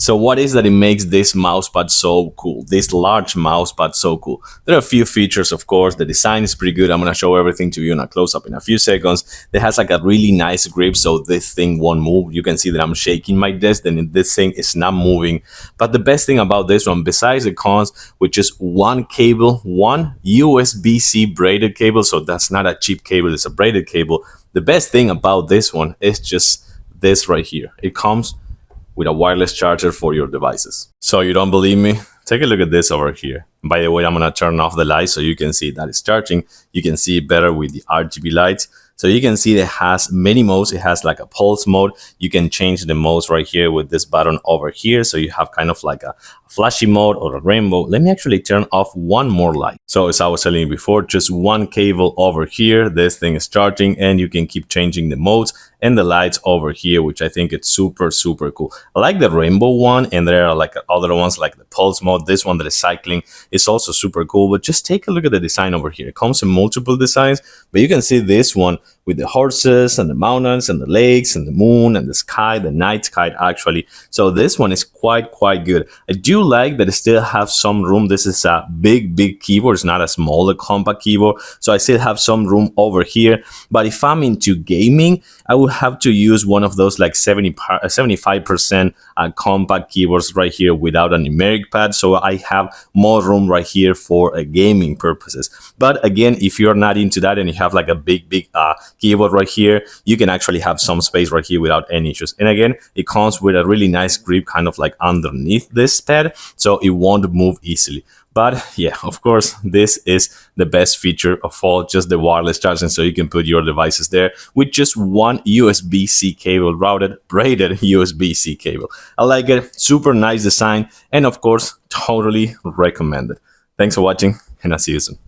So what is that it makes this mousepad so cool, this large mousepad so cool? There are a few features, of course. The design is pretty good. I'm going to show everything to you in a close-up in a few seconds. It has like a really nice grip, so this thing won't move. You can see that I'm shaking my desk, and this thing is not moving. But the best thing about this one, besides the cons, which is one cable, one USB-C braided cable, so that's not a cheap cable, it's a braided cable. The best thing about this one is just this right here. It comes with a wireless charger for your devices. So you don't believe me? Take a look at this over here. By the way, I'm gonna turn off the light so you can see that it's charging. You can see it better with the RGB lights. So you can see it has many modes. It has like a pulse mode. You can change the modes right here with this button over here. So you have kind of like a flashy mode or a rainbow. Let me actually turn off one more light. So as I was telling you before, just one cable over here. This thing is charging and you can keep changing the modes and the lights over here, which I think it's super, super cool. I like the rainbow one, and there are like other ones like the pulse mode. This one that is cycling is also super cool, but just take a look at the design over here. It comes in multiple designs, but you can see this one with the horses and the mountains and the lakes and the moon and the sky, the night sky actually. So this one is quite good. I do like that it still have some room. This is a big keyboard. It's not a smaller compact keyboard. So I still have some room over here. But if I'm into gaming, I would have to use one of those like 75% compact keyboards right here without a numeric pad. So I have more room right here for gaming purposes. But again, if you're not into that and you have like a big keyboard right here, you can actually have some space right here without any issues. And again, it comes with a really nice grip kind of like underneath this pad, so it won't move easily. But yeah, of course, this is the best feature of all, just the wireless charging, so you can put your devices there with just one USB-C cable, braided USB-C cable. I like it, super nice design, and of course, totally recommend it. Thanks for watching, and I'll see you soon.